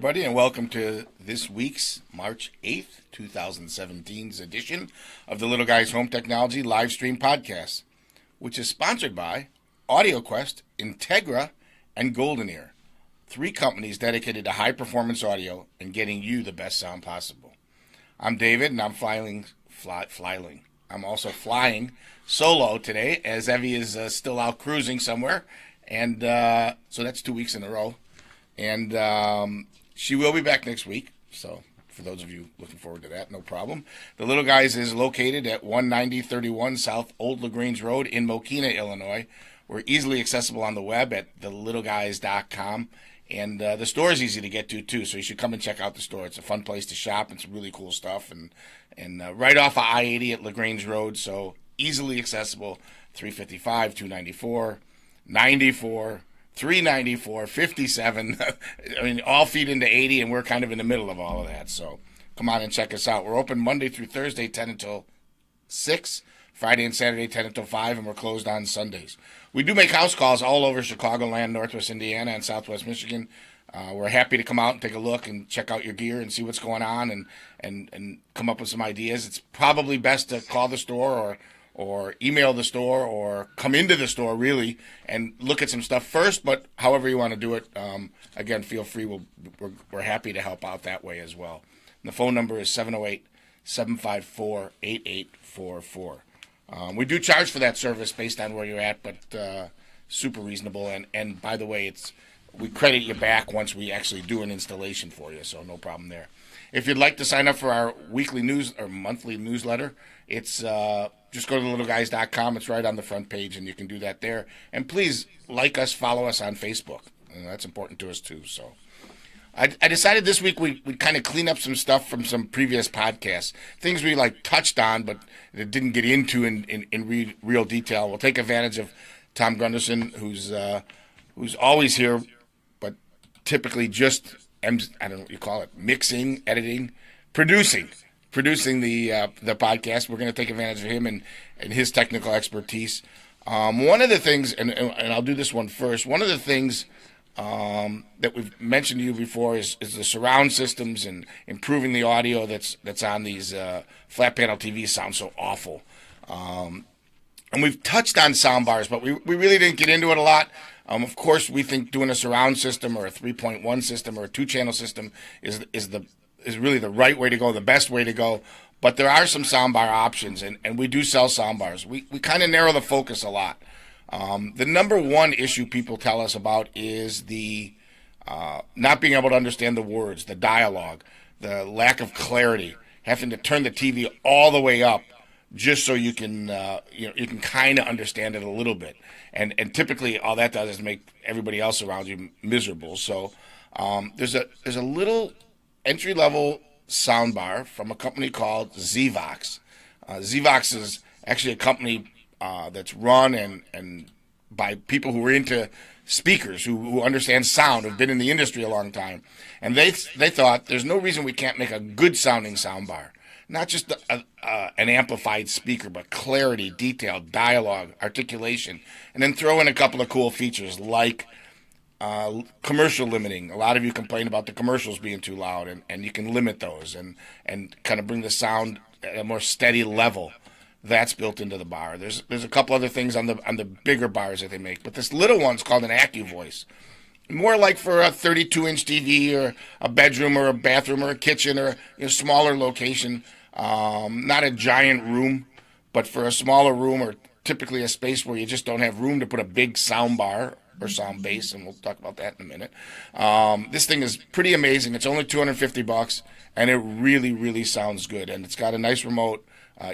everybody, and welcome to this week's March 8th, 2017's edition of the Little Guys Home Technology live stream podcast, which is sponsored by AudioQuest, Integra, and Golden Ear, three companies dedicated to high-performance audio and getting you the best sound possible. I'm David, and I'm I'm also flying solo today, as Evie is still out cruising somewhere, and so that's 2 weeks in a row. And she will be back next week, so for those of you looking forward to that, no problem. The Little Guys is located at 19031 South Old LaGrange Road in Mokina, Illinois. We're easily accessible on the web at thelittleguys.com, and the store is easy to get to, too, so you should come and check out the store. It's a fun place to shop and some really cool stuff, and right off of I-80 at LaGrange Road, so easily accessible, 355, 294, 94, 394, 57, I mean, all feed into 80, and we're kind of in the middle of all of that. So come on and check us out. We're open Monday through Thursday, 10 until 6, Friday and Saturday, 10 until 5, and we're closed on Sundays. We do make house calls all over Chicagoland, Northwest Indiana, and Southwest Michigan. We're happy to come out and take a look and check out your gear and see what's going on and come up with some ideas. It's probably best to call the store or email the store or come into the store, really, and look at some stuff first, but however you want to do it, again, feel free. We're happy to help out that way as well. And the phone number is 708-754-8844. We do charge for that service based on where you're at, but super reasonable, and by the way, we credit you back once we actually do an installation for you, so no problem there. If you'd like to sign up for our weekly news or monthly newsletter, it's just go to thelittleguys.com. It's right on the front page, and you can do that there. And please like us, follow us on Facebook. And that's important to us, too. So I decided this week we'd kind of clean up some stuff from some previous podcasts, things we touched on but that didn't get into in real detail. We'll take advantage of Tom Gunderson, who's always here, but typically just, I don't know what you call it, mixing, editing, producing the podcast. We're going to take advantage of him and his technical expertise. One of the things, and I'll do this one first, one of the things that we've mentioned to you before is the surround systems and improving the audio that's on these flat panel TVs sounds so awful. And we've touched on sound bars, but we really didn't get into it a lot. Of course, we think doing a surround system or a 3.1 system or a 2-channel system is really the right way to go, the best way to go. But there are some soundbar options, and we do sell soundbars. We kind of narrow the focus a lot. The number one issue people tell us about is the not being able to understand the words, the dialogue, the lack of clarity, having to turn the TV all the way up just so you can you can kind of understand it a little bit. And typically all that does is make everybody else around you miserable. So there's a little entry-level soundbar from a company called Zvox. Zvox is actually a company that's run and by people who are into speakers, who understand sound, who've been in the industry a long time. And they thought there's no reason we can't make a good-sounding soundbar. Not just an amplified speaker, but clarity, detail, dialogue, articulation, and then throw in a couple of cool features like commercial limiting. A lot of you complain about the commercials being too loud, and you can limit those and kind of bring the sound at a more steady level. That's built into the bar. There's a couple other things on the bigger bars that they make, but this little one's called an AccuVoice. More like for a 32-inch TV or a bedroom or a bathroom or a kitchen or a smaller location. Not a giant room, but for a smaller room or typically a space where you just don't have room to put a big sound bar or sound base, and we'll talk about that in a minute. This thing is pretty amazing. It's only $250, and it really, really sounds good. And it's got a nice remote,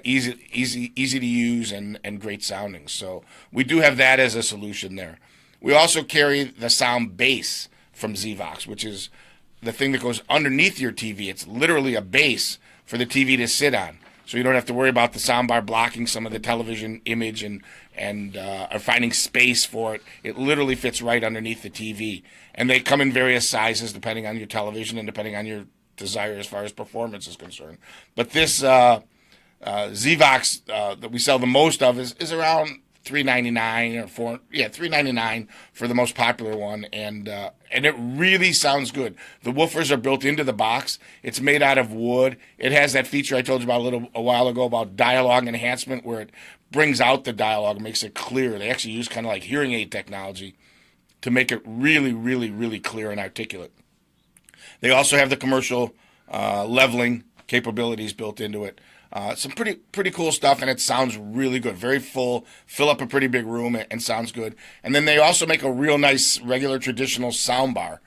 easy to use, and great sounding. So we do have that as a solution there. We also carry the sound base from Zvox, which is the thing that goes underneath your TV. It's literally a base for the TV to sit on, so you don't have to worry about the soundbar blocking some of the television image and or finding space for it. It literally fits right underneath the TV, and they come in various sizes depending on your television and depending on your desire as far as performance is concerned. But this Zvox that we sell the most of is around $399 or $399 for the most popular one, and it really sounds good. The woofers are built into the box. It's made out of wood. It has that feature I told you about a while ago about dialogue enhancement, where it brings out the dialogue, makes it clear. They actually use kind of like hearing aid technology to make it really, really, really clear and articulate. They also have the commercial leveling capabilities built into it. Some pretty cool stuff, and it sounds really good. Very full, fill up a pretty big room, and sounds good. And then they also make a real nice, regular, traditional soundbar,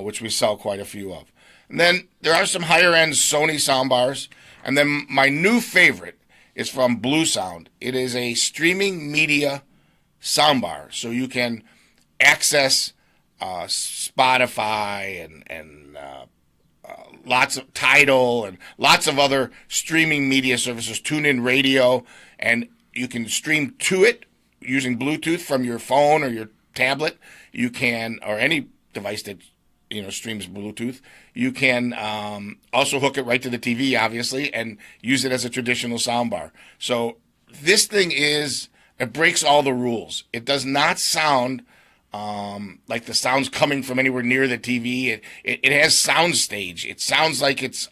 which we sell quite a few of. And then there are some higher-end Sony soundbars. And then my new favorite is from Blue Sound. It is a streaming media soundbar, so you can access Spotify and lots of Tidal and lots of other streaming media services, TuneIn Radio, and you can stream to it using Bluetooth from your phone or your tablet. You can, or any device that streams Bluetooth. You can also hook it right to the TV, obviously, and use it as a traditional soundbar. So this thing it breaks all the rules. It does not sound like the sound's coming from anywhere near the TV. It has soundstage. It sounds like it's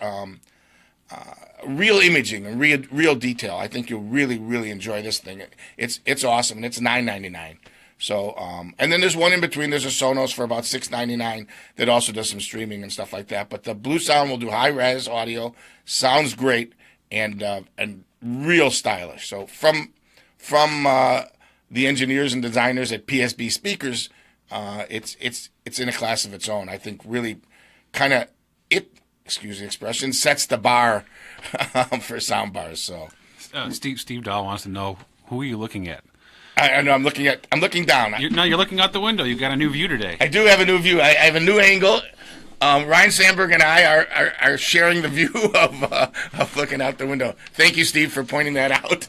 real imaging and real detail. I think you'll really, really enjoy this thing. It's awesome, and it's $9.99. So, and then there's one in between. There's a Sonos for about $6.99 that also does some streaming and stuff like that. But the Blue Sound will do high-res audio, sounds great, and real stylish. So from the engineers and designers at PSB Speakers, it's in a class of its own. I think really kind of excuse the expression, sets the bar for soundbars. So, Steve Dahl wants to know, who are you looking at? I know I'm looking down. You're looking out the window. You've got a new view today. I do have a new view. I have a new angle. Ryan Sandberg and I are sharing the view of looking out the window. Thank you, Steve, for pointing that out.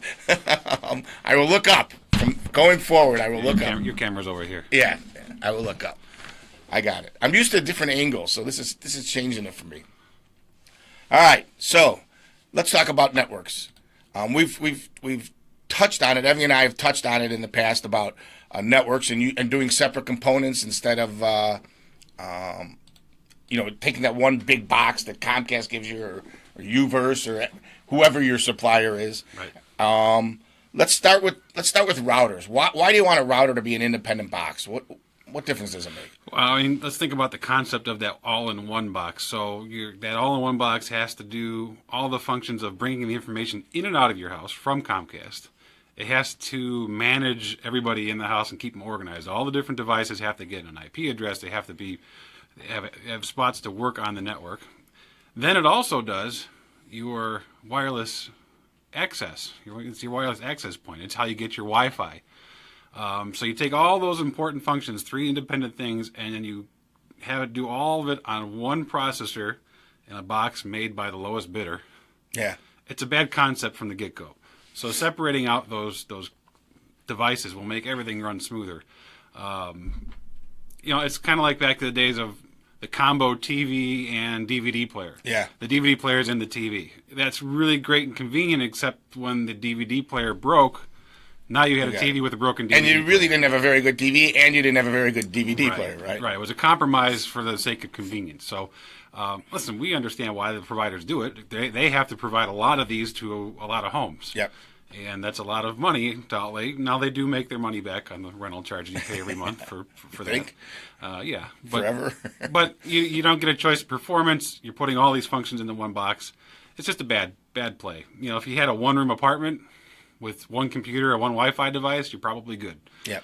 I will look up. From going forward, I will look up. Your camera's over here. Yeah, I will look up. I got it. I'm used to different angles, so this is changing it for me. All right, so let's talk about networks. We've touched on it. Evie and I have touched on it in the past about networks and doing separate components instead of taking that one big box that Comcast gives you or Uverse or whoever your supplier is. Right. Let's start with routers. Why do you want a router to be an independent box? What difference does it make? Well, I mean, let's think about the concept of that all-in-one box. So that all-in-one box has to do all the functions of bringing the information in and out of your house from Comcast. It has to manage everybody in the house and keep them organized. All the different devices have to get an IP address. They have to have spots to work on the network. Then it also does your wireless access. It's your wireless access point. It's how you get your Wi-Fi. So you take all those important functions, 3 independent things, and then you have it do all of it on one processor in a box made by the lowest bidder. Yeah. It's a bad concept from the get-go. So separating out those devices will make everything run smoother. It's kind of like back to the days of the combo TV and DVD player. Yeah. The DVD player is in the TV. That's really great and convenient, except when the DVD player broke, now you had a TV with a broken DVD and you really didn't have a very good TV, and you didn't have a very good DVD player, right? Right. It was a compromise for the sake of convenience. So, listen, we understand why the providers do it. They have to provide a lot of these to a lot of homes. Yep. And that's a lot of money to outlay. Now they do make their money back on the rental charges you pay every month for that. Yeah. But, forever. But you don't get a choice of performance. You're putting all these functions into one box. It's just a bad play. If you had a one-room apartment with one computer or one Wi-Fi device, you're probably good. Yep.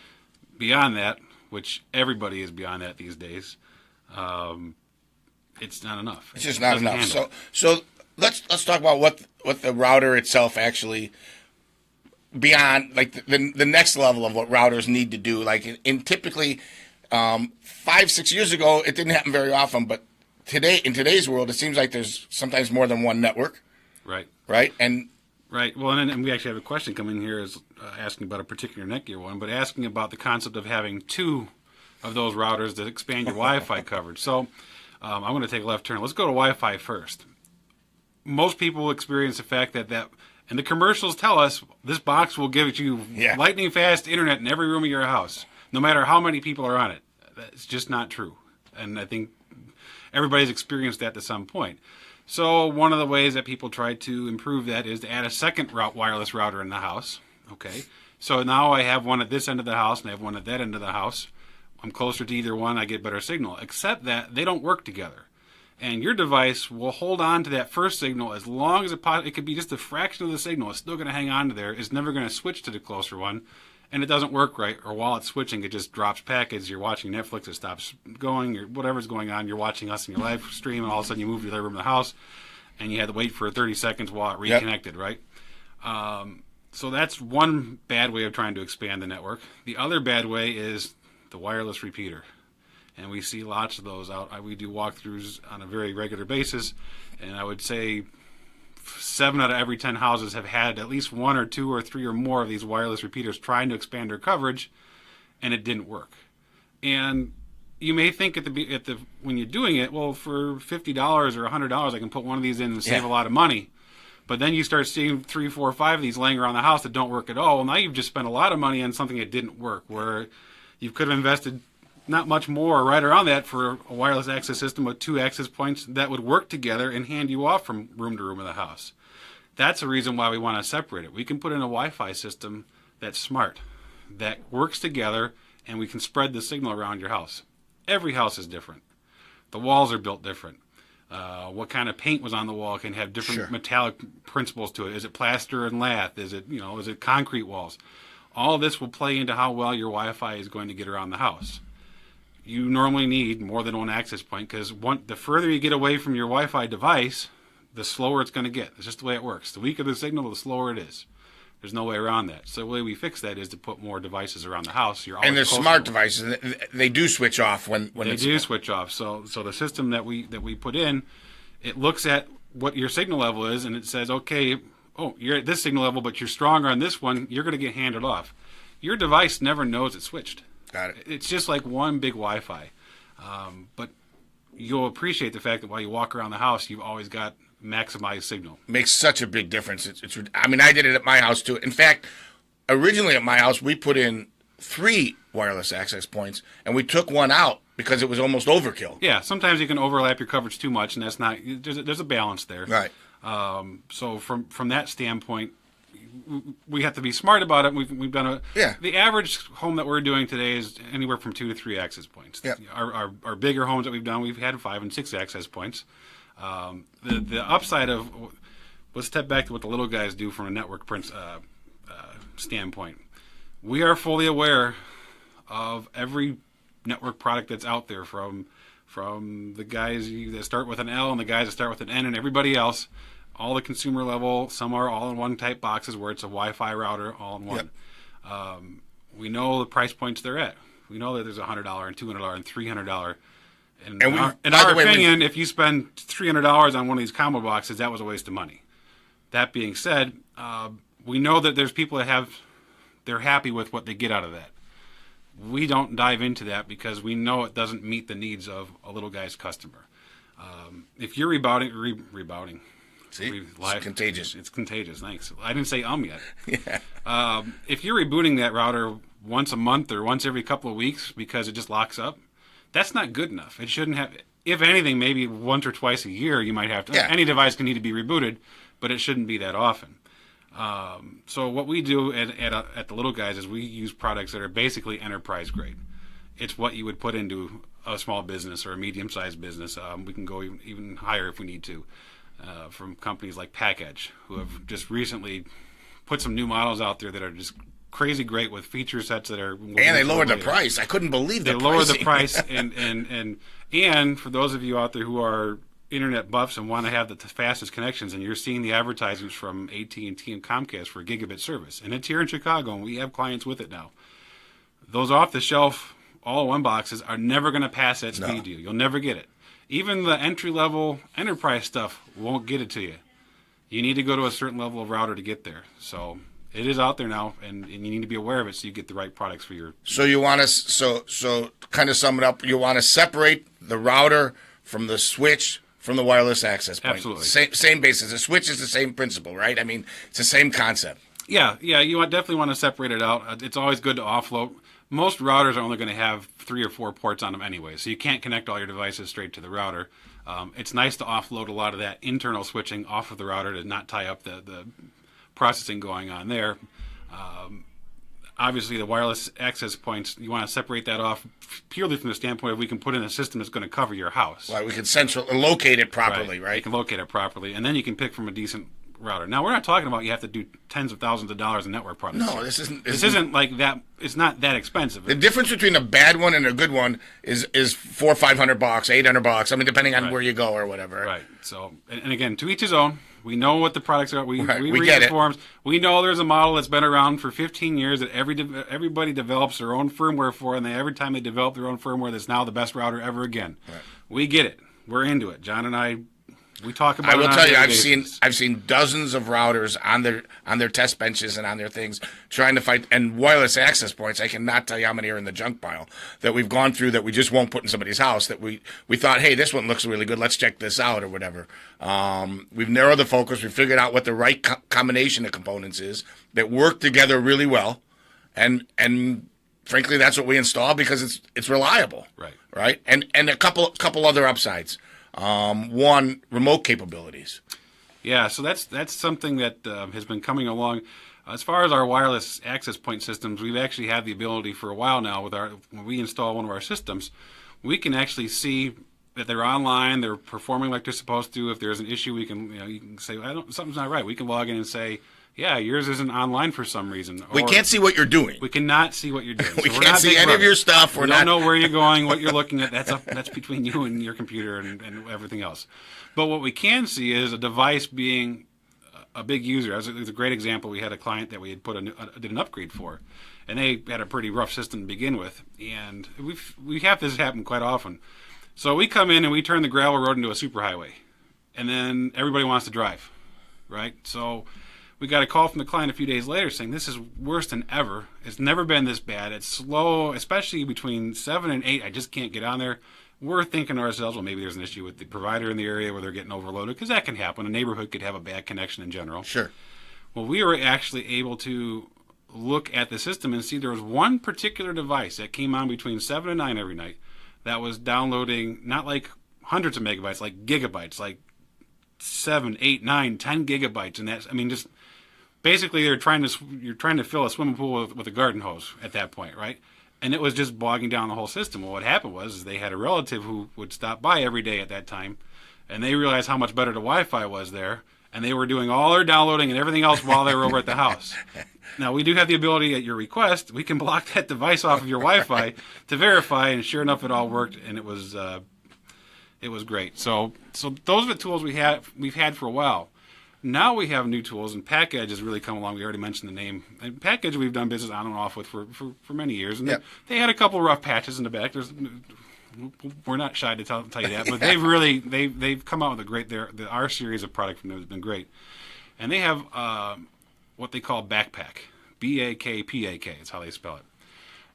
Beyond that, which everybody is beyond that these days, it's not enough. It's just not enough. So let's talk about what the router itself actually, beyond like the next level of what routers need to do. Like in typically 5-6 years ago, it didn't happen very often, but in today's world, it seems like there's sometimes more than one network. Right. Right. Right. Well, and we actually have a question coming here is asking about a particular Netgear one, but asking about the concept of having 2 of those routers that expand your Wi-Fi coverage. So I'm going to take a left turn. Let's go to Wi-Fi first. Most people experience the fact that And the commercials tell us this box will give you lightning fast internet in every room of your house, no matter how many people are on it. That's just not true. And I think everybody's experienced that to some point. So one of the ways that people try to improve that is to add a second wireless router in the house. Okay. So now I have one at this end of the house and I have one at that end of the house. I'm closer to either one, I get better signal, except that they don't work together. And your device will hold on to that first signal as long as it could be just a fraction of the signal. It's still going to hang on to there. It's never going to switch to the closer one. And it doesn't work right, or while it's switching, it just drops packets. You're watching Netflix, it stops going, or whatever's going on. You're watching us in your live stream, and all of a sudden you move to the other room of the house, and you had to wait for 30 seconds while it reconnected, right? So that's one bad way of trying to expand the network. The other bad way is the wireless repeater. And we see lots of those out. We do walkthroughs on a very regular basis, and I would say 7 out of every 10 houses have had at least 1 or 2 or 3 or more of these wireless repeaters trying to expand their coverage, and it didn't work. And you may think when you're doing it, well, for $50 or $100, I can put one of these in and save a lot of money. But then you start seeing 3, 4, 5 of these laying around the house that don't work at all. Well, now you've just spent a lot of money on something that didn't work, where you could have invested not much more right around that for a wireless access system with 2 access points that would work together and hand you off from room to room of the house. That's the reason why we want to separate it. We can put in a Wi-Fi system that's smart, that works together, and we can spread the signal around your house. Every house is different. The walls are built different. What kind of paint was on the wall can have different metallic principles to it. Is it plaster and lath? Is it concrete walls? All of this will play into how well your Wi-Fi is going to get around the house. You normally need more than one access point, because the further you get away from your Wi-Fi device, the slower it's going to get. It's just the way it works. The weaker the signal, the slower it is. There's no way around that. So the way we fix that is to put more devices around the house. And they're smart devices. They do switch off when they do switch off. So the system that we put in, it looks at what your signal level is, and it says, okay, you're at this signal level, but you're stronger on this one. You're going to get handed off. Your device never knows it switched. Got it. It's just like one big Wi-Fi. But you'll appreciate the fact that while you walk around the house, you've always got maximized signal. Makes such a big difference. I mean, I did it at my house too. In fact, originally at my house, we put in 3 wireless access points, and we took one out because it was almost overkill. Yeah, sometimes you can overlap your coverage too much, and that's not. There's a balance there. Right. So from that standpoint, we have to be smart about it. We've done the average home that we're doing today is anywhere from 2 to 3 access points. Yep. Our bigger homes that we've done, we've had 5 and 6 access points. The upside of, let's step back to what the little guys do from a network standpoint. We are fully aware of every network product that's out there, from the guys that start with an L and the guys that start with an N and everybody else. All the consumer level, some are all-in-one type boxes where it's a Wi-Fi router all-in-one. Yep. We know the price points they're at. We know that there's $100 and $200 and $300. And in our opinion, if you spend $300 on one of these combo boxes, that was a waste of money. That being said, we know that there's people that they're happy with what they get out of that. We don't dive into that because we know it doesn't meet the needs of a little guy's customer. If you're rebouting. See, it's contagious. It's contagious. Thanks. I didn't say yet. Yeah. If you're rebooting that router once a month or once every couple of weeks because it just locks up, that's not good enough. It shouldn't have. If anything, maybe once or twice a year you might have to. Yeah. Any device can need to be rebooted, but it shouldn't be that often. So what we do at the little guys is we use products that are basically enterprise grade. It's what you would put into a small business or a medium-sized business. We can go even higher if we need to. From companies like Package, who have just recently put some new models out there that are just crazy great with feature sets that are. And they lowered the price. I couldn't believe they lowered the price. and for those of you out there who are internet buffs and want to have the fastest connections, and you're seeing the advertisements from AT&T and Comcast for gigabit service, and it's here in Chicago, and we have clients with it now. Those off-the-shelf all-in-one boxes are never going to pass that speed to you. You'll never get it. Even the entry-level enterprise stuff won't get it to you. You need to go to a certain level of router to get there. So it is out there now, and you need to be aware of it so you get the right products for your. So you want to so kind of sum it up. You want to separate the router from the switch from the wireless access point. Absolutely. Same basis. The switch is the same principle, right? I mean, it's the same concept. Yeah. You definitely want to separate it out. It's always good to offload. Most routers are only going to have 3 or 4 ports on them anyway, so you can't connect all your devices straight to the router. It's nice to offload a lot of that internal switching off of the router to not tie up the processing going on there. Obviously, the wireless access points, you want to separate that off purely from the standpoint of we can put in a system that's going to cover your house. Right, we can locate it properly, right? You can locate it properly, and then you can pick from a decent router. Now, we're not talking about you have to do tens of thousands of dollars in network products. No, this isn't like that. It's not that expensive. The difference between a bad one and a good one is $400 or $500, $800. I mean, depending on where you go or whatever. Right. So, and again, to each his own. We know what the products are. We read get the it. forums. We know there's a model that's been around for 15 years that everybody develops their own firmware for, and every time they develop their own firmware, that's now the best router ever again. Right. We get it. We're into it. John and I, we talk about it. I will tell you, basis. I've seen dozens of routers on their test benches and on their things trying to fight, and wireless access points. I cannot tell you how many are in the junk pile that we've gone through that we just won't put in somebody's house. That we thought, hey, this one looks really good. Let's check this out or whatever. We've narrowed the focus. We figured out what the right combination of components is that work together really well, and frankly, that's what we install because it's reliable. Right. And a couple other upsides. One, remote capabilities. Yeah, so that's something that has been coming along. As far as our wireless access point systems, we've actually had the ability for a while now when we install one of our systems, we can actually see that they're online, they're performing like they're supposed to. If there's an issue, you can say, something's not right. We can log in and say, yeah, yours isn't online for some reason. We can't see what you're doing. We cannot see what you're doing. We can't see any of your stuff. We don't know where you're going, what you're looking at. That's between you and your computer and everything else. But what we can see is a device being a big user. It was a great example. We had a client that we had did an upgrade for, and they had a pretty rough system to begin with. And we have this happen quite often. So we come in and we turn the gravel road into a superhighway, and then everybody wants to drive, right? So we got a call from the client a few days later saying this is worse than ever. It's never been this bad. It's slow, especially between 7 and 8. I just can't get on there. We're thinking to ourselves, well, maybe there's an issue with the provider in the area where they're getting overloaded, because that can happen. A neighborhood could have a bad connection in general. Sure. Well, we were actually able to look at the system and see there was one particular device that came on between 7 and 9 every night that was downloading not like hundreds of megabytes, like gigabytes, like 7, 8, 9, 10 gigabytes. And that's, just basically you're trying to fill a swimming pool with a garden hose at that point, right? And it was just bogging down the whole system. Well, what happened was they had a relative who would stop by every day at that time, and they realized how much better the Wi-Fi was there, and they were doing all their downloading and everything else while they were over at the house. Now, we do have the ability at your request. We can block that device off of your Wi-Fi to verify, and sure enough, it all worked, and it was great. So those are the tools we've had for a while. Now we have new tools, and PackEdge has really come along. We already mentioned the name. And PackEdge we've done business on and off with for many years, and they had a couple rough patches in the back. We're not shy to tell you that, but they've come out with a great. The R series of product from them has been great, and they have what they call Backpack, BAKPAK is how they spell it.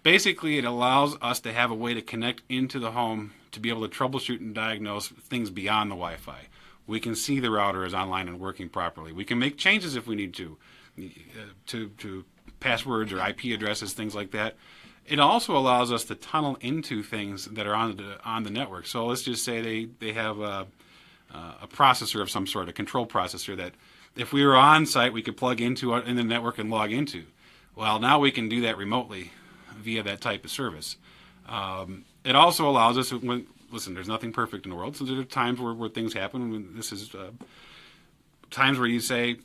Basically, it allows us to have a way to connect into the home to be able to troubleshoot and diagnose things beyond the Wi-Fi. We can see the router is online and working properly. We can make changes if we need to passwords or IP addresses, things like that. It also allows us to tunnel into things that are on the network. So let's just say they have a processor of some sort, a control processor that if we were on site, we could plug into in the network and log into. Well, now we can do that remotely via that type of service. It also allows us, listen, there's nothing perfect in the world, so there are times where things happen. This is times where you say,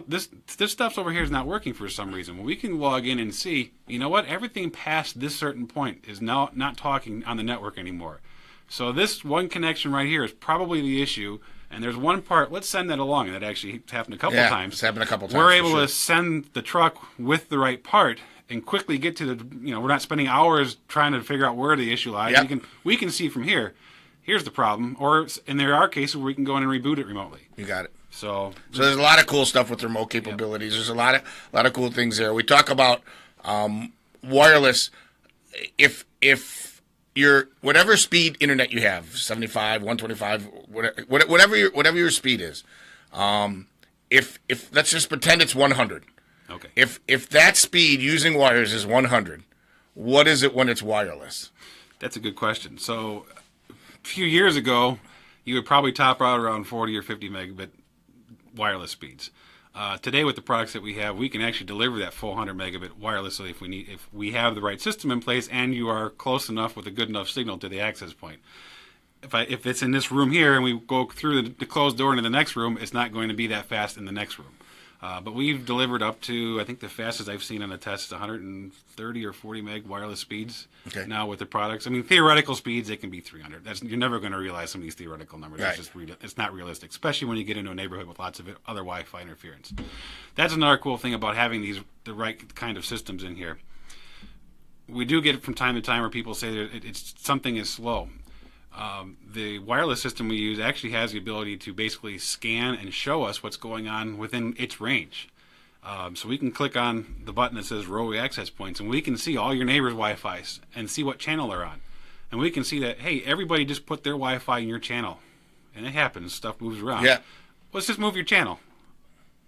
this stuff's over here is not working for some reason. Well, we can log in and see, you know what, everything past this certain point is now not talking on the network anymore. So this one connection right here is probably the issue, and there's one part, let's send that along. And that actually happened a couple of times. It's happened a couple of times. We're able to send the truck with the right part and quickly get to we're not spending hours trying to figure out where the issue lies. Yep. We can see from here, here's the problem. Or, and there are cases where we can go in and reboot it remotely. You got it. So there's a lot of cool stuff with remote capabilities. Yep. There's a lot of cool things there. We talk about wireless. If your whatever speed internet you have, 75, 125, whatever your speed is. If let's just pretend it's 100. Okay. If that speed using wires is 100, what is it when it's wireless? That's a good question. So a few years ago, you would probably top out around 40 or 50 megabit wireless speeds. Today, with the products that we have, we can actually deliver that full 100 megabit wirelessly if we have the right system in place and you are close enough with a good enough signal to the access point. If it's in this room here and we go through the closed door into the next room, it's not going to be that fast in the next room. But we've delivered up to, I think the fastest I've seen on a test is 130 or 40 meg wireless speeds now with the products. I mean, theoretical speeds, they can be 300. You're never going to realize some of these theoretical numbers. Right. It's not realistic, especially when you get into a neighborhood with lots of other Wi-Fi interference. That's another cool thing about having the right kind of systems in here. We do get it from time to time where people say that something is slow. The wireless system we use actually has the ability to basically scan and show us what's going on within its range. So we can click on the button that says row access points, and we can see all your neighbors' Wi-Fis and see what channel they're on. And we can see that, hey, everybody just put their Wi-Fi in your channel. And it happens. Stuff moves around. Yeah. Let's just move your channel.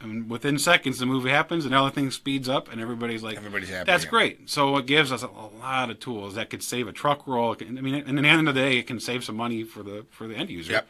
And within seconds, the move happens, and everything speeds up, and everybody's happy. That's great. So it gives us a lot of tools that could save a truck roll. And at the end of the day, it can save some money for the end user. Yep.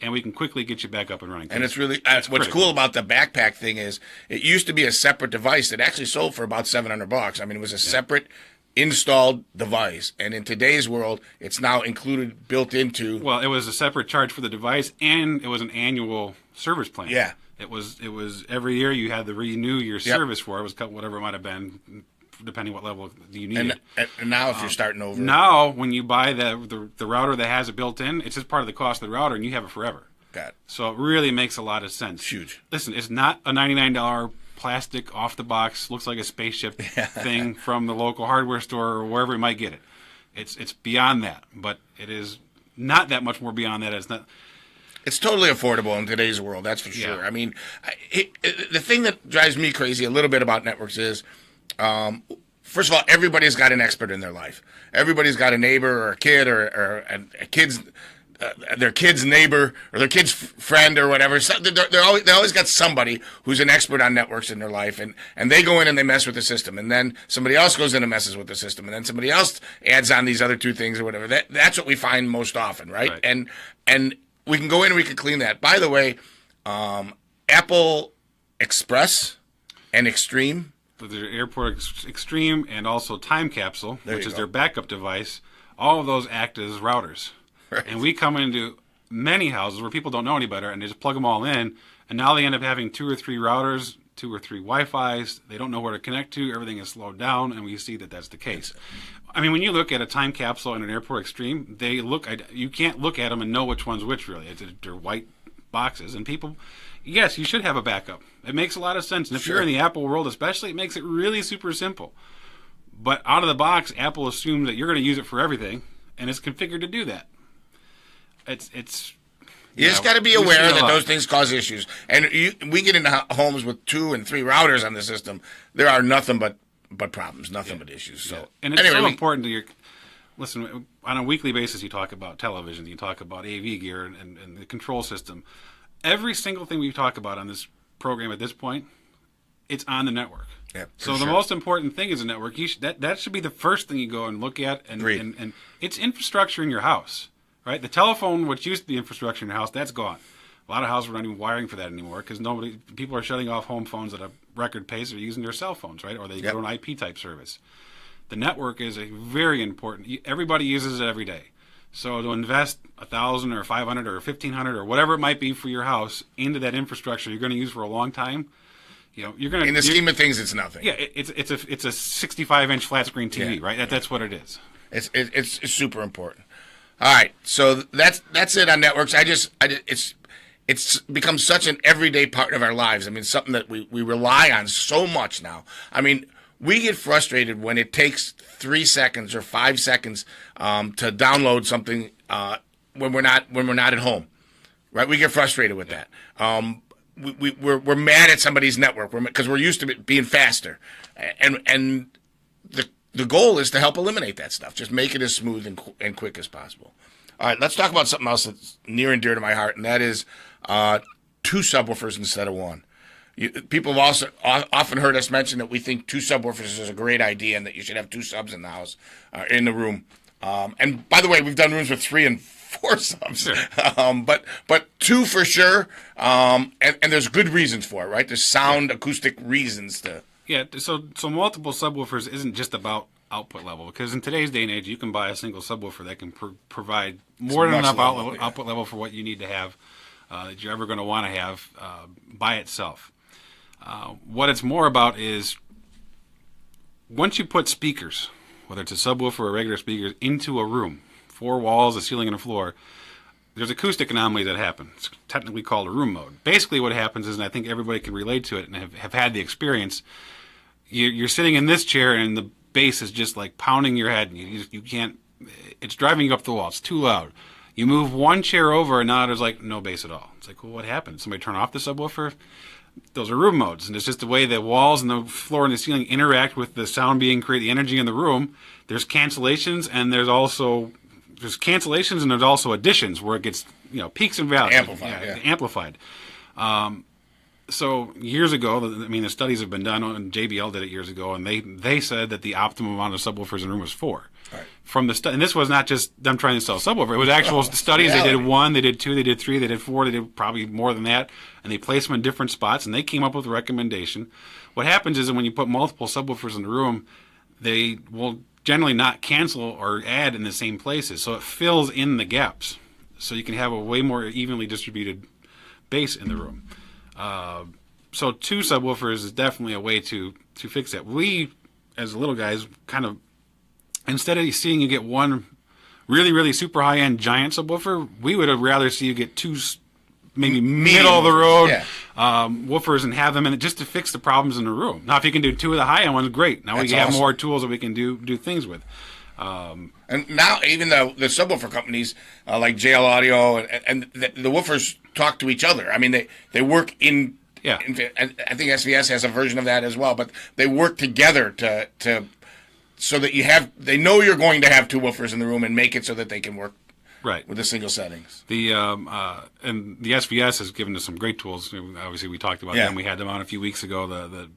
And we can quickly get you back up and running. And it's really what's cool about the backpack thing is it used to be a separate device that actually sold for about $700. I mean, it was a separate installed device, and in today's world, it's now included, built into. Well, it was a separate charge for the device, and it was an annual service plan. Yeah. It was every year you had to renew your service for it. It was whatever it might have been, depending what level you needed. And now if you're starting over. Now, when you buy the router that has it built in, it's just part of the cost of the router, and you have it forever. Got it. So it really makes a lot of sense. Huge. Listen, it's not a $99 plastic off the box, looks like a spaceship thing from the local hardware store or wherever you might get it. It's beyond that, but it is not that much more beyond that. It's not. It's totally affordable in today's world, that's for sure. Yeah. I mean, the thing that drives me crazy a little bit about networks is, first of all, everybody's got an expert in their life. Everybody's got a neighbor or a kid or a kid's their kid's neighbor or their kid's friend or whatever. So they always got somebody who's an expert on networks in their life, and they go in and they mess with the system, and then somebody else goes in and messes with the system, and then somebody else adds on these other two things or whatever. That's what we find most often, right? And we can go in and we can clean that. By the way, Apple Express and Extreme. Their Airport Extreme and also Time Capsule, which is go. their backup device, all of those act as routers. Right. And we come into many houses where people don't know any better, and they just plug them all in, and now they end up having 2 or 3 routers, 2 or 3 Wi-Fis. They don't know where to connect to. Everything is slowed down, and we see that that's the case. I mean, when you look at a Time Capsule and an Airport Extreme, you can't look at them and know which one's which, really. They're white boxes, and people, yes, you should have a backup. It makes a lot of sense. And if you're in the Apple world especially, it makes it really super simple. But out of the box, Apple assumes that you're going to use it for everything, and it's configured to do that. You just got to be aware that those things cause issues. And we get into homes with 2 and 3 routers on the system. There are nothing but problems, nothing but issues. So, and it's so important to listen, on a weekly basis, you talk about television, you talk about AV gear and the control system. Every single thing we talk about on this program at this point, it's on the network. Yeah, so the most important thing is the network. That should be the first thing you go and look at, and it's infrastructure in your house. Right, the telephone, which used to be infrastructure in your house, that's gone. A lot of houses are not even wiring for that anymore because people are shutting off home phones at a record pace. They're using their cell phones, right, or they go to an IP type service. The network is a very important. Everybody uses it every day. So to invest $1,000 or $500 or $1,500 or whatever it might be for your house into that infrastructure you're going to use for a long time, you're going to. In the scheme of things, it's nothing. Yeah, it's a 65-inch flat screen TV, right? That's what it is. It's super important. All right, so that's it on networks. It's become such an everyday part of our lives. I mean, something that we rely on so much now. I mean, we get frustrated when it takes 3 seconds or 5 seconds to download something when we're not at home, right? We get frustrated with that. We're mad at somebody's network because we're used to it being faster, and the the goal is to help eliminate that stuff. Just make it as smooth and quick as possible. All right, let's talk about something else that's near and dear to my heart, and that is 2 subwoofers instead of 1. People have also often heard us mention that we think 2 subwoofers is a great idea and that you should have 2 subs in the house, in the room. And by the way, we've done rooms with 3 and 4 subs, sure. but 2 for sure. And there's good reasons for it, right? There's sound, acoustic reasons to. Yeah, so multiple subwoofers isn't just about output level, because in today's day and age, you can buy a single subwoofer that can provide more than enough output level for what you need to have that you're ever going to want to have by itself. What it's more about is once you put speakers, whether it's a subwoofer or regular speakers, into a room, 4 walls, a ceiling, and a floor, there's acoustic anomalies that happen. It's technically called a room mode. Basically what happens is, and I think everybody can relate to it and have had the experience, you're sitting in this chair and the bass is just like pounding your head, and you can't, it's driving you up the wall. It's too loud. You move one chair over and now there's like no bass at all. It's like, well, what happened? Somebody turn off the subwoofer? Those are room modes, and it's just the way the walls and the floor and the ceiling interact with the sound being created, the energy in the room. There's cancellations, and there's cancellations, and there's also additions where it gets, peaks and valleys. Amplified. So years ago, the studies have been done, and JBL did it years ago, and they said that the optimum amount of subwoofers in a room was 4. Right. From the and this was not just them trying to sell a subwoofer. It was actual studies. They did 1, they did 2, they did 3, they did 4, they did probably more than that, and they placed them in different spots, and they came up with a recommendation. What happens is that when you put multiple subwoofers in the room, they will generally not cancel or add in the same places, so it fills in the gaps, so you can have a way more evenly distributed bass in the room. So 2 subwoofers is definitely a way to fix that. We, as little guys, kind of, instead of seeing you get 1 really, really super high-end giant subwoofer, we would have rather see you get 2 maybe middle of the road woofers and have them in it just to fix the problems in the room. Now, if you can do 2 of the high-end ones, great. Now we can have more tools that we can do things with. And now even the subwoofer companies like JL Audio and the woofers talk to each other. I mean, they work in. Yeah. I think SVS has a version of that as well, but they work together to so that they know you're going to have 2 woofers in the room and make it so that they can work right with the single settings. The and the SVS has given us some great tools. Obviously, we talked about them. We had them on a few weeks ago. The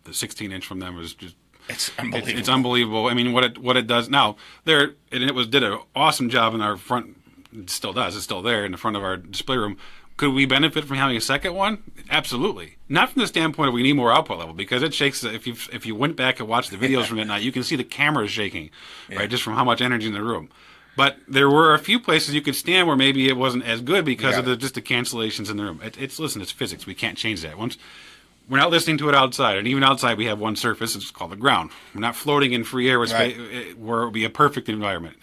16-inch from them was just. It's unbelievable. It's unbelievable. I mean, what it does now. Did an awesome job in our front. It still does. It's still there in the front of our display room. Could we benefit from having a second one? Absolutely. Not from the standpoint of we need more output level, because it shakes. If you went back and watched the videos from that night, you can see the camera shaking, right, just from how much energy in the room. But there were a few places you could stand where maybe it wasn't as good because of just the cancellations in the room. It's physics. We can't change that. Once we're not listening to it outside, and even outside we have one surface. It's called the ground. We're not floating in free air where it would be a perfect environment.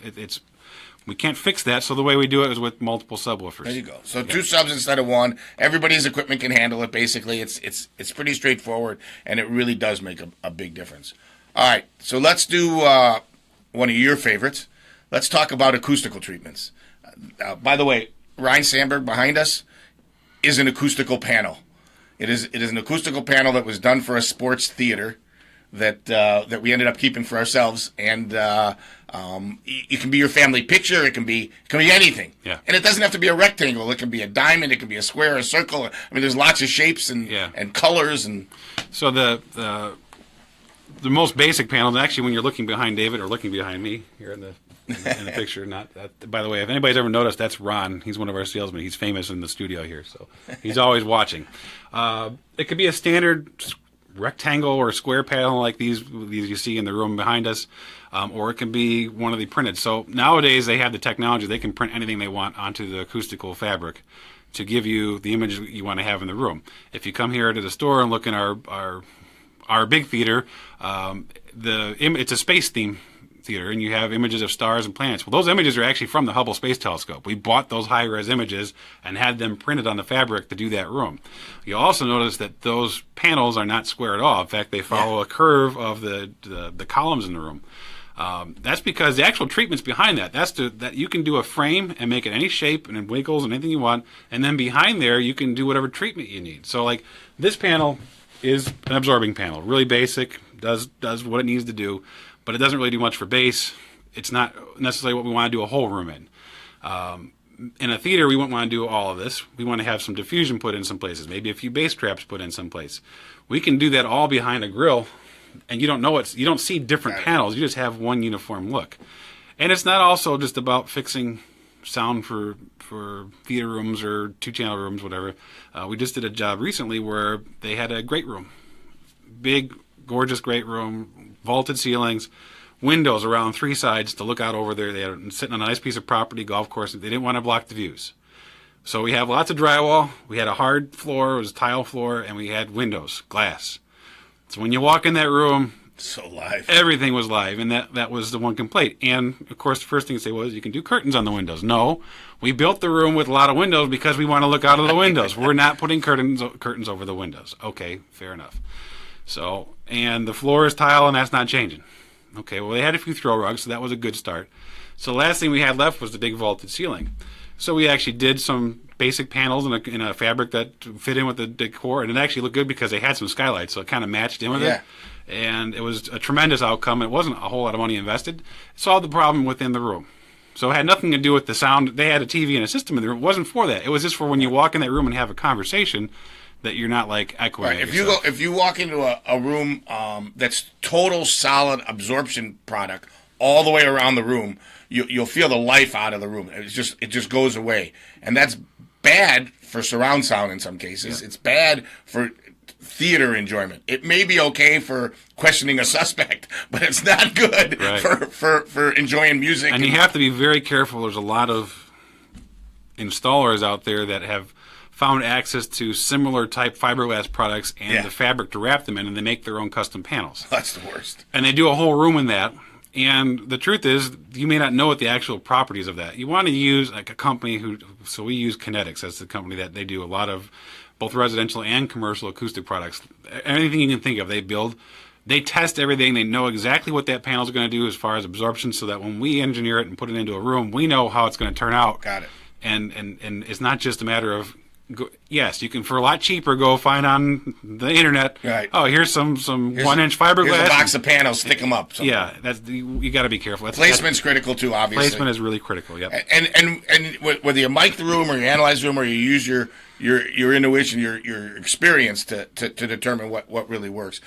We can't fix that, so the way we do it is with multiple subwoofers. There you go. So 2 subs instead of 1. Everybody's equipment can handle it. Basically, it's pretty straightforward, and it really does make a big difference. All right, so let's do one of your favorites. Let's talk about acoustical treatments. By the way, Ryan Sandberg behind us is an acoustical panel. It is an acoustical panel that was done for a sports theater that we ended up keeping for ourselves, and it can be your family picture. It can be anything. Yeah. And it doesn't have to be a rectangle. It can be a diamond. It can be a square, a circle. I mean, there's lots of shapes and colors and. So the most basic panels, actually, when you're looking behind David or looking behind me here in the picture. Not that, by the way, if anybody's ever noticed, that's Ron. He's one of our salesmen. He's famous in the studio here, so he's always watching. It could be a standard rectangle or square panel like these you see in the room behind us, or it can be one of the printed. So nowadays they have the technology; they can print anything they want onto the acoustical fabric to give you the image that you want to have in the room. If you come here to the store and look in our big theater, it's a space theme theater, and you have images of stars and planets. Well, those images are actually from the Hubble Space Telescope. We bought those high-res images and had them printed on the fabric to do that room. You'll also notice that those panels are not square at all. In fact, they follow a curve of the columns in the room. That's because the actual treatment's behind that. That you can do a frame and make it any shape and it wiggles and anything you want, and then behind there you can do whatever treatment you need. So like this panel is an absorbing panel, really basic, does what it needs to do. but it doesn't really do much for bass. It's not necessarily what we want to do a whole room in. In a theater, we wouldn't want to do all of this. We want to have some diffusion put in some places, maybe a few bass traps put in some place. We can do that all behind a grill, and you don't know you don't see different panels. You just have one uniform look. And it's not also just about fixing sound for theater rooms or 2-channel rooms, whatever. We just did a job recently where they had a great room, big, gorgeous great room, vaulted ceilings, windows around 3 sides to look out over there. They had sitting on a nice piece of property, golf course. They didn't want to block the views. So we have lots of drywall. We had a hard floor, it was a tile floor, and we had windows, glass. So when you walk in that room, so live. Everything was live, and that was the one complaint. And, of course, the first thing to say was, you can do curtains on the windows. No, we built the room with a lot of windows because we want to look out of the windows. We're not putting curtains over the windows. Okay, fair enough. So, and the floor is tile, and that's not changing. Okay, well, they had a few throw rugs, so that was a good start. So the last thing we had left was the big vaulted ceiling. So we actually did some basic panels in a fabric that fit in with the decor, and it actually looked good because they had some skylights, so it kind of matched in with it. And it was a tremendous outcome. It wasn't a whole lot of money invested. It solved the problem within the room. So it had nothing to do with the sound. They had a TV and a system in the room. It wasn't for that. It was just for when you walk in that room and have a conversation that you're not like echoing. Right. If you walk into a room that's total solid absorption product all the way around the room, you'll feel the life out of the room. It just goes away, and that's bad for surround sound in some cases. Yeah. It's bad for theater enjoyment. It may be okay for questioning a suspect, but it's not good for enjoying music. And you have to be very careful. There's a lot of installers out there that have found access to similar type fiberglass products and the fabric to wrap them in, and they make their own custom panels. That's the worst. And they do a whole room in that. And the truth is, you may not know what the actual properties of that. You want to use like a company so we use Kinetics. That's the company that they do a lot of both residential and commercial acoustic products. Anything you can think of, they build. They test everything. They know exactly what that panel is going to do as far as absorption, so that when we engineer it and put it into a room, we know how it's going to turn out. Got it. And it's not just a matter of, yes, you can for a lot cheaper go find on the internet. Right. Oh, here's some 1-inch fiberglass. Here's a box of panels. Stick them up. Yeah, you got to be careful. Placement's critical too, obviously. Placement is really critical. Yep. And whether you mic the room or you analyze the room or you use your intuition, your experience to determine what really works.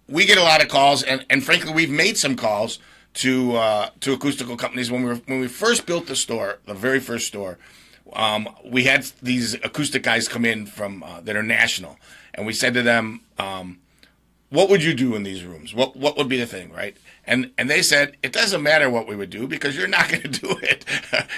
We get a lot of calls, and frankly, we've made some calls to acoustical companies when we first built the store, the very first store. We had these acoustic guys come in from that are national, and we said to them, "What would you do in these rooms? What would be the thing, right?" And they said, "It doesn't matter what we would do because you're not going to do it.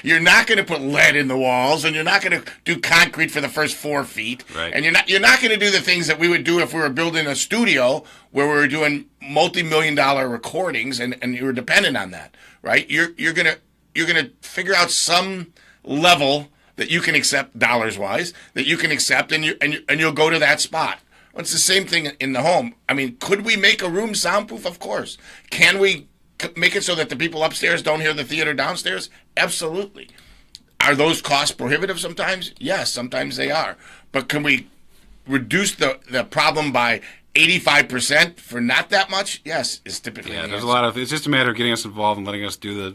You're not going to put lead in the walls, and you're not going to do concrete for the first 4 feet, right. And you're not going to do the things that we would do if we were building a studio where we were doing multi-million-dollar recordings, and you were dependent on that, right? You're gonna figure out some level that you can accept dollars-wise, that you can accept, and you'll go to that spot." Well, it's the same thing in the home. I mean, could we make a room soundproof? Of course. Can we make it so that the people upstairs don't hear the theater downstairs? Absolutely. Are those costs prohibitive sometimes? Yes, sometimes they are. But can we reduce the problem by 85% for not that much? Yes, is typically the there's answer. it's just a matter of getting us involved and letting us do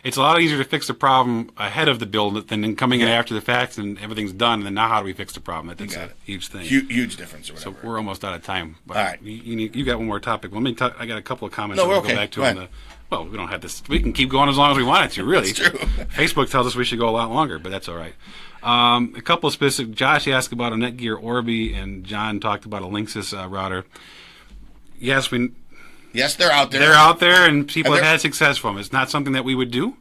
it's a lot easier to fix the problem ahead of the build than coming in after the fact and everything's done, and then now how do we fix the problem? That's a huge thing. Huge difference or whatever. So we're almost out of time. But all right. You got one more topic. I got a couple of comments. No, we're we'll okay. Go back to go on the, well, we don't have this. We can keep going as long as we want it to, really. That's true. Facebook tells us we should go a lot longer, but that's all right. A couple of specific. Josh asked about a Netgear Orbi, and John talked about a Linksys router. Yes, they're out there. They're out there, and people have had success from it. It's not something that we would do.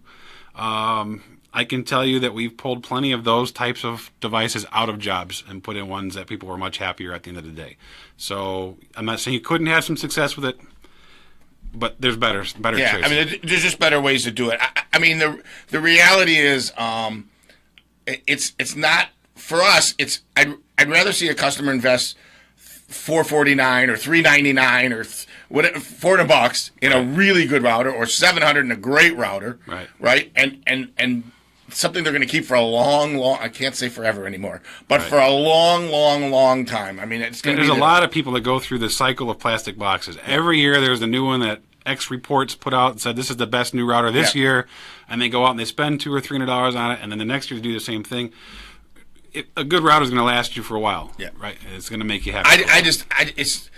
I can tell you that we've pulled plenty of those types of devices out of jobs and put in ones that people were much happier at the end of the day. So I'm not saying you couldn't have some success with it, but there's better choices. I mean, there's just better ways to do it. I mean, the reality is, it's not for us. I'd rather see a customer invest $449 or $399 or whatever, $400 in a really good router, or $700 in a great router, right? And something they're going to keep for a long, I can't say forever anymore, but for a long time. I mean, it's going to be. There's a lot of people that go through the cycle of plastic boxes. Every year there's a new one that X Reports put out and said this is the best new router this year, and they go out and they spend $200 or $300 on it, and then the next year they do the same thing. A good router is going to last you for a while, right? It's going to make you happy. It's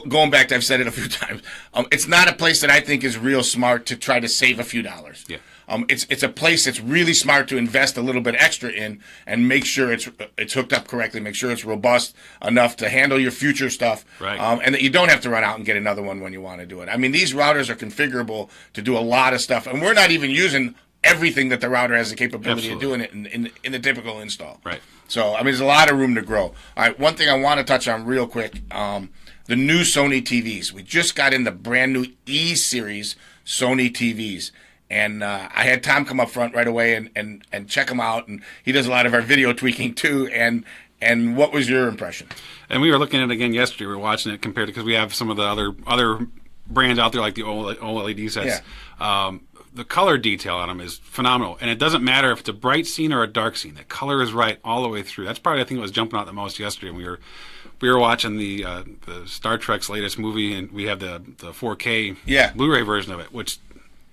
going back to, I've said it a few times. It's not a place that I think is real smart to try to save a few dollars. Yeah. It's a place that's really smart to invest a little bit extra in and make sure it's hooked up correctly, make sure it's robust enough to handle your future stuff, right. And that you don't have to run out and get another one when you want to do it. I mean, these routers are configurable to do a lot of stuff, and we're not even using everything that the router has the capability of doing it in the typical install. Right. So, I mean, there's a lot of room to grow. All right, one thing I want to touch on real quick, the new Sony TVs. We just got in the brand new E-Series Sony TVs. And I had Tom come up front right away and check them out. And he does a lot of our video tweaking, too. And what was your impression? And we were looking at it again yesterday. We were watching it compared to, because we have some of the other brands out there like the OLED sets. Yeah. The color detail on them is phenomenal. And it doesn't matter if it's a bright scene or a dark scene. The color is right all the way through. That's probably, I think, what was jumping out the most yesterday. We were watching the Star Trek's latest movie, and we have the 4K Blu-ray version of it, which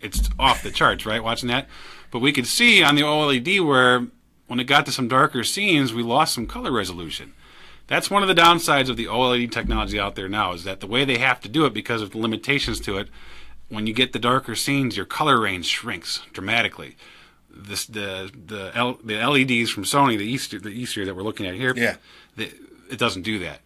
it's off the charts, right, watching that? But we could see on the OLED where when it got to some darker scenes, we lost some color resolution. That's one of the downsides of the OLED technology out there now, is that the way they have to do it because of the limitations to it, when you get the darker scenes, your color range shrinks dramatically. The LEDs from Sony, the E-Series that we're looking at here, it doesn't do that.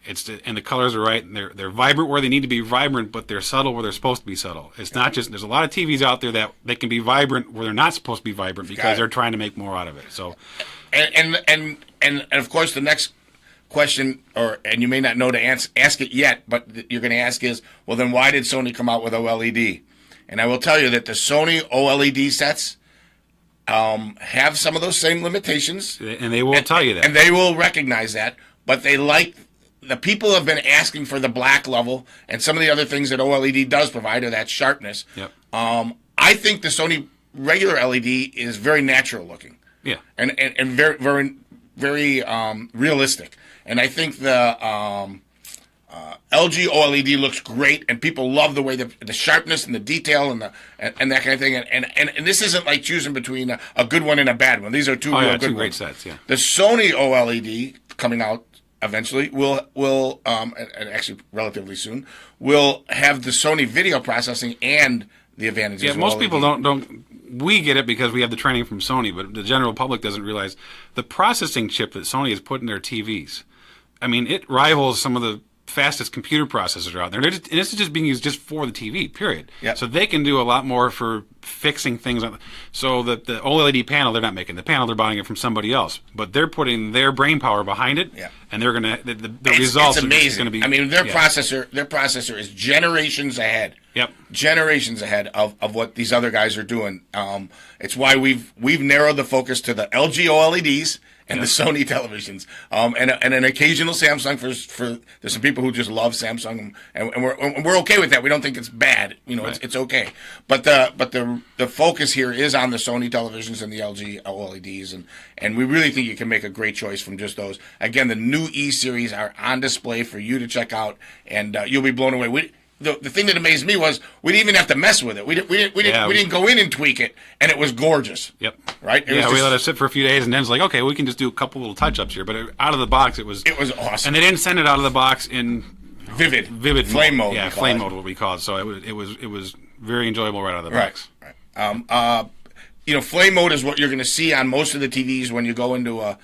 And the colors are right, and they're vibrant where they need to be vibrant, but they're subtle where they're supposed to be subtle. It's not just, there's a lot of TVs out there that they can be vibrant where they're not supposed to be vibrant because they're trying to make more out of it. So, and of course the next question, and you may not know to ask it yet, but you're going to ask is, well, then why did Sony come out with OLED? And I will tell you that the Sony OLED sets have some of those same limitations, and they will tell you that, and they will recognize that. But the people have been asking for the black level and some of the other things that OLED does provide, or that sharpness. Yep. I think the Sony regular LED is very natural looking. Yeah. And very, very, very realistic. And I think the LG OLED looks great, and people love the way the sharpness and the detail and that kind of thing. And this isn't like choosing between a good one and a bad one. These are two real good great ones. sets. Yeah. The Sony OLED coming out eventually will and actually relatively soon will have the Sony video processing and the advantages. Yeah, of most OLED. people don't. We get it because we have the training from Sony, but the general public doesn't realize the processing chip that Sony has put in their TVs. I mean, it rivals some of the fastest computer processors out there. And this is just being used just for the TV, period. Yep. So they can do a lot more for fixing things. So the OLED panel, they're not making the panel, they're buying it from somebody else. But they're putting their brain power behind it, and they're going to, the results are just going to be... I mean, their processor is generations ahead. Yep. Generations ahead of what these other guys are doing. It's why we've narrowed the focus to the LG OLEDs and the Sony televisions, and an occasional Samsung for there's some people who just love Samsung, and we're okay with that. We don't think it's bad, it's okay. But the focus here is on the Sony televisions and the LG OLEDs, and we really think you can make a great choice from just those. Again, the new E-Series are on display for you to check out, and you'll be blown away. The thing that amazed me was we didn't even have to mess with it. We didn't go in and tweak it, and it was gorgeous. Yep. Right. We let it sit for a few days, and then it's like, okay, we can just do a couple little touch-ups here. But out of the box, it was awesome. And they didn't send it out of the box in vivid flame mode. Yeah, flame mode, what we call it. So it was very enjoyable right out of the box. Right. Flame mode is what you're going to see on most of the TVs when you go into a.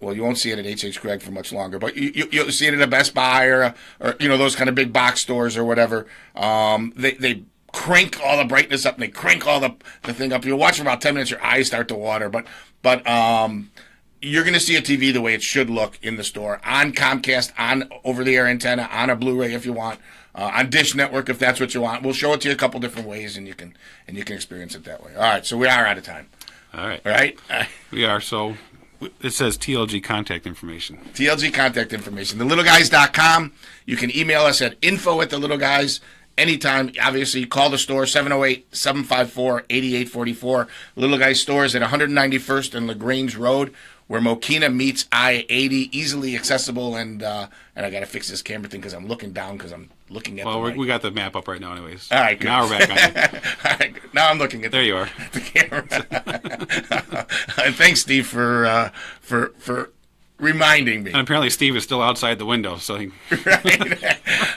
Well, you won't see it at H.H. Gregg for much longer, but you'll see it at a Best Buy or those kind of big box stores or whatever. They crank all the brightness up and they crank all the thing up. You'll watch for about 10 minutes, your eyes start to water, but you're going to see a TV the way it should look in the store, on Comcast, on over-the-air antenna, on a Blu-ray if you want, on Dish Network if that's what you want. We'll show it to you a couple different ways, and you can experience it that way. All right, so we are out of time. All right. All right? We are, so... It says TLG contact information. TLG contact information. TheLittleGuys.com. You can email us at info@thelittleguys, anytime. Obviously, call the store, 708-754-8844. Little Guy Stores at 191st and LaGrange Road, where Mokina meets I-80, easily accessible. And I got to fix this camera thing because I'm looking down because I'm looking at the mic. We got the map up right now anyways. All right, good. Now we're back on it. All right, good. Now I'm looking at There you are. the camera. And thanks, Steve, for reminding me. And apparently Steve is still outside the window, so Right.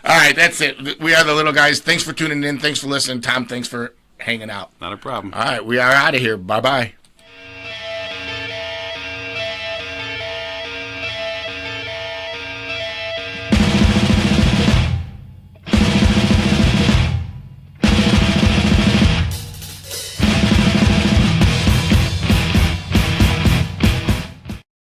All right, that's it. We are the Little Guys. Thanks for tuning in. Thanks for listening. Tom, thanks for hanging out. not a problem. All right, we are out of here. Bye-bye.